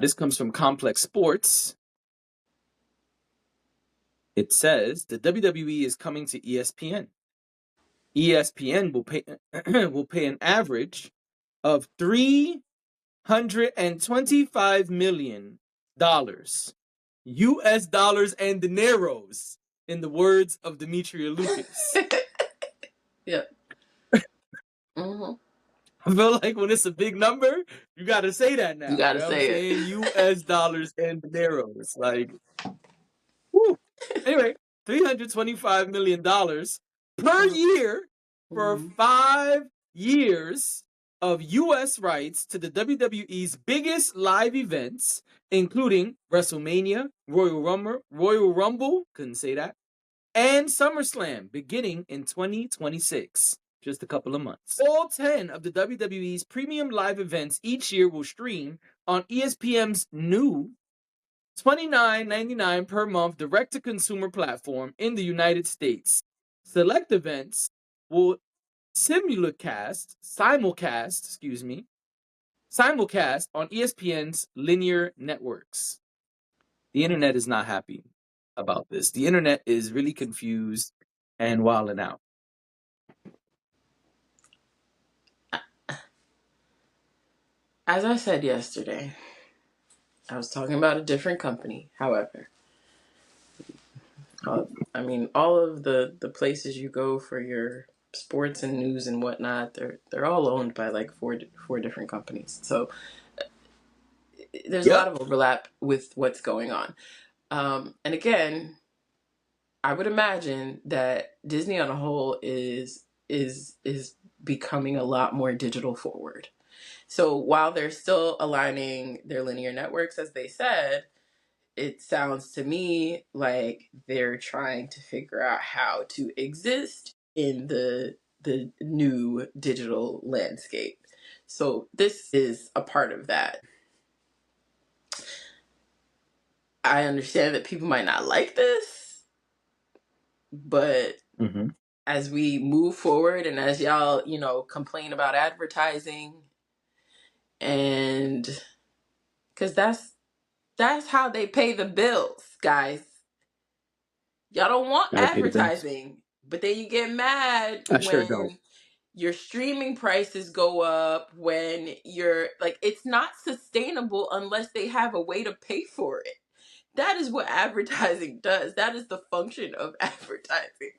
This comes from Complex Sports. It says the WWE is coming to ESPN. ESPN will pay will pay an average of $325 million US dollars and dineros, in the words of Demetria Lucas. Yep. Mm-hmm. I feel like when it's a big number, you got to say that now. You got to know what I'm say saying? it. US dollars and dineros. Like, whew. Anyway, $325 million per year for 5 years of US rights to the WWE's biggest live events, including WrestleMania, Royal Rumble, couldn't say that, and SummerSlam, beginning in 2026. Just a couple of months. All 10 of the WWE's premium live events each year will stream on ESPN's new $29.99 per month direct-to-consumer platform in the United States. Select events will simulcast on ESPN's linear networks. The internet is not happy about this. The internet is really confused and wilding out. As I said yesterday, I was talking about a different company. However, I mean, all of the places you go for your sports and news and whatnot, they're all owned by like four different companies. So there's a lot of overlap with what's going on. And again, I would imagine that Disney on a whole is becoming a lot more digital forward. So while they're still aligning their linear networks, as they said, it sounds to me like they're trying to figure out how to exist in the new digital landscape. So this is a part of that. I understand that people might not like this, but as we move forward and as y'all, complain about advertising, and because that's how they pay the bills, guys. Y'all don't want advertising, but then you get mad when your streaming prices go up, when you're like, it's not sustainable unless they have a way to pay for it. That is what advertising does. That is the function of advertising.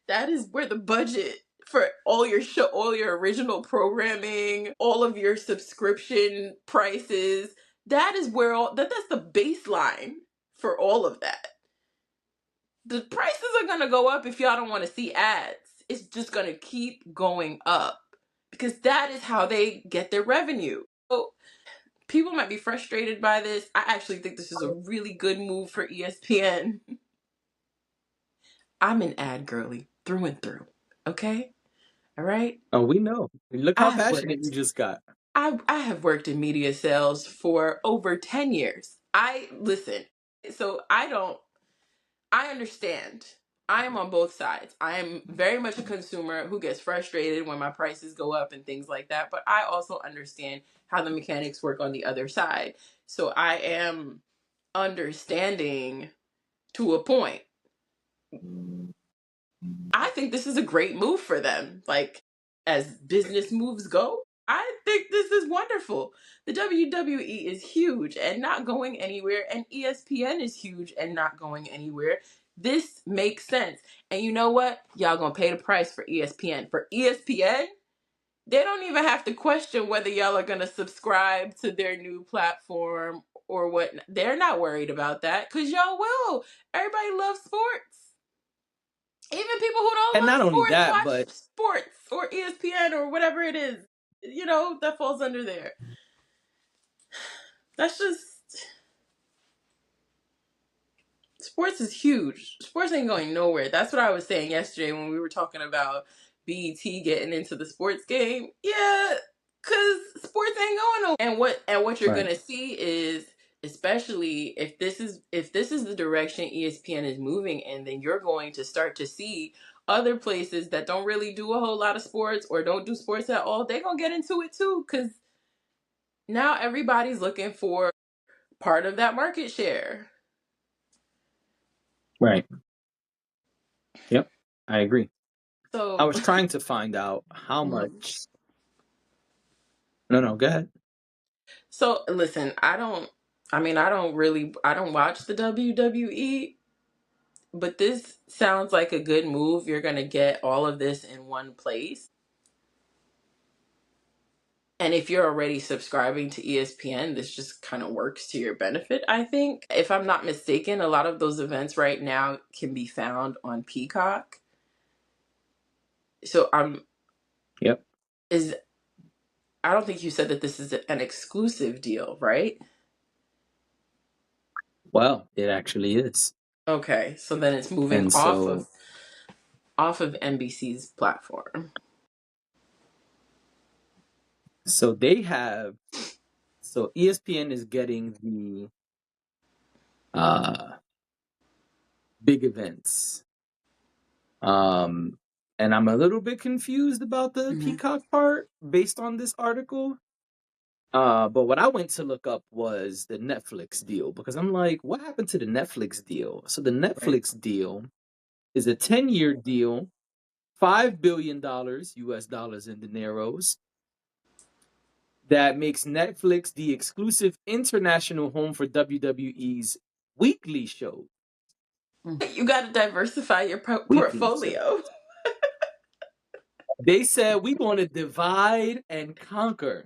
That is where the budget for all your show, all your original programming, all of your subscription prices, that is where that's the baseline for all of that. The prices are going to go up if y'all don't want to see ads. It's just going to keep going up because that is how they get their revenue. So people might be frustrated by this. I actually think this is a really good move for ESPN. I'm an ad girly through and through. Okay? All right? Oh, we know. Look how passionate you just got. I have worked in media sales for over 10 years. Listen. So I understand. I am on both sides. I am very much a consumer who gets frustrated when my prices go up and things like that. But I also understand how the mechanics work on the other side. So I am understanding to a point. I think this is a great move for them. Like, as business moves go, I think this is wonderful. The WWE is huge and not going anywhere, and ESPN is huge and not going anywhere. This makes sense. And you know what? Y'all gonna pay the price for ESPN. For ESPN, they don't even have to question whether y'all are gonna subscribe to their new platform or what. They're not worried about that because y'all will. Everybody loves sports. Even people who don't And love not only sports that, watch but sports or ESPN or whatever it is. That falls under there. That's just... sports is huge. Sports ain't going nowhere. That's what I was saying yesterday when we were talking about BET getting into the sports game. Yeah, because sports ain't going nowhere. And what you're gonna see is, especially if this is the direction ESPN is moving in, then you're going to start to see other places that don't really do a whole lot of sports or don't do sports at all. They're gonna get into it too, because now everybody's looking for part of that market share. Right. Yep, I agree. So I was trying to find out how much. No, go ahead. So listen, I don't watch the WWE, but this sounds like a good move. You're going to get all of this in one place. And if you're already subscribing to ESPN, this just kind of works to your benefit, I think. If I'm not mistaken, a lot of those events right now can be found on Peacock. So Yep. I don't think you said that this is an exclusive deal, right? Well, it actually is. Okay, so then it's moving And so off of NBC's platform. they have, so ESPN is getting the big events. And I'm a little bit confused about the Peacock part based on this article. But what I went to look up was the Netflix deal, because I'm like, what happened to the Netflix deal? So the Right. Netflix deal is a 10-year deal, $5 billion US dollars in dineros, that makes Netflix the exclusive international home for WWE's weekly show. You got to diversify your Weekly show. portfolio. They said we're going to divide and conquer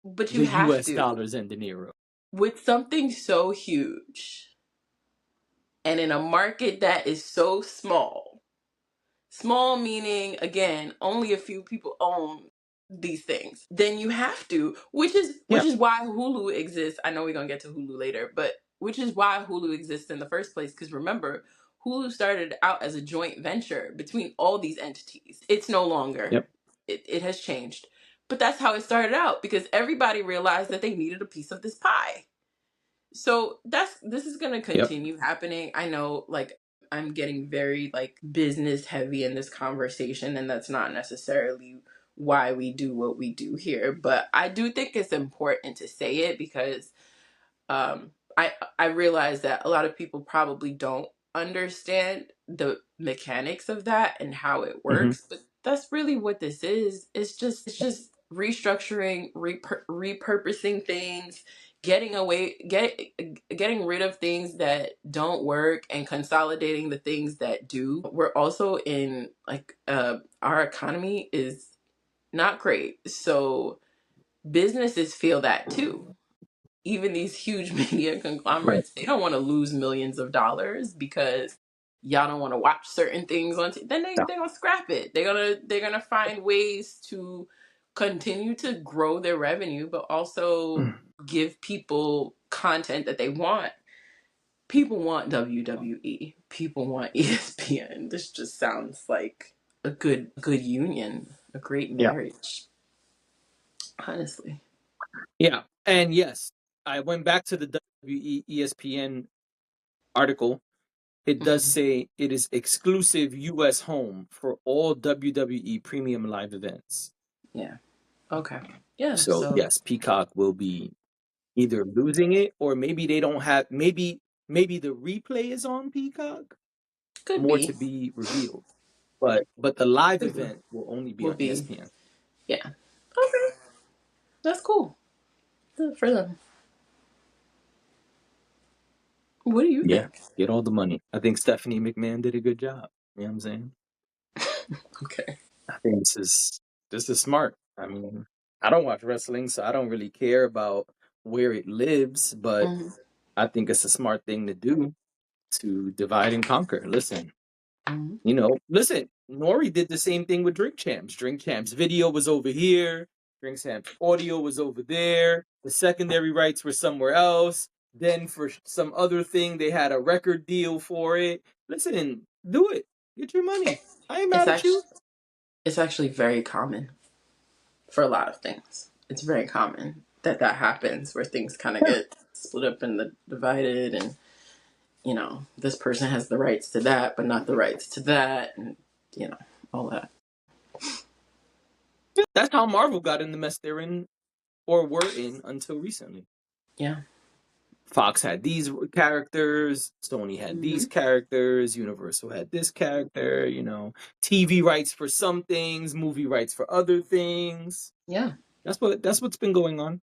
But you the have US to. dollars and dinero. With something so huge and in a market that is so small. Small meaning, again, only a few people own these things. Then you have to, which Yeah. is why Hulu exists. I know we're going to get to Hulu later, but which is why Hulu exists in the first place. Because remember, Hulu started out as a joint venture between all these entities. It's no longer. Yep. It has changed. But that's how it started out, because everybody realized that they needed a piece of this pie. So this is going to Yep. continue happening. I know, like, I'm getting very like business heavy in this conversation, and that's not necessarily why we do what we do here, but I do think it's important to say it, because I realize that a lot of people probably don't understand the mechanics of that and how it Hmm. works, but that's really what this is. It's just restructuring, repurposing things, getting rid of things that don't work and consolidating the things that do. We're also in like our economy is not great, so businesses feel that too. Even these huge media Right. conglomerates, they don't want to lose millions of dollars because y'all don't want to watch certain things on then Yeah. they're gonna scrap it. They're gonna find ways to continue to grow their revenue, but also give people content that they want. People want WWE, people want ESPN. This just sounds like a good union, a great Yeah. marriage, honestly. Yeah. And yes, I went back to the WWE ESPN article. It does Mhm. say it is exclusive US home for all WWE premium live events. Yeah. Okay. Yeah. So So yes, Peacock will be either losing it, or maybe they don't have, maybe the replay is on Peacock. could More be. to be revealed. But the live Could be. event will only be Will on be. ESPN. Yeah. Okay. That's cool. Good for them. What do you Yeah, think? get all the money. I think Stephanie McMahon did a good job. You know what I'm saying? Okay. I think this is smart. I mean, I don't watch wrestling, so I don't really care about where it lives, but Mm-hmm. I think it's a smart thing to do, to divide and conquer. Mm-hmm. Listen, Nori did the same thing with Drink Champs. Drink Champs video was over here. Drink Champs audio was over there. The secondary rights were somewhere else. Then for some other thing, they had a record deal for it. Listen, do it. Get your money. I ain't It's mad at actually you. very common for a lot of things. It's very common that happens, where things kind of Yeah. get split up and divided, and this person has the rights to that, but not the rights to that, and all that. That's how Marvel got in the mess they're in, or were in, until recently. Yeah. Fox had these characters, Sony had these characters, Universal had this character, you know, TV rights for some things, movie rights for other things. Yeah. That's what's been going on.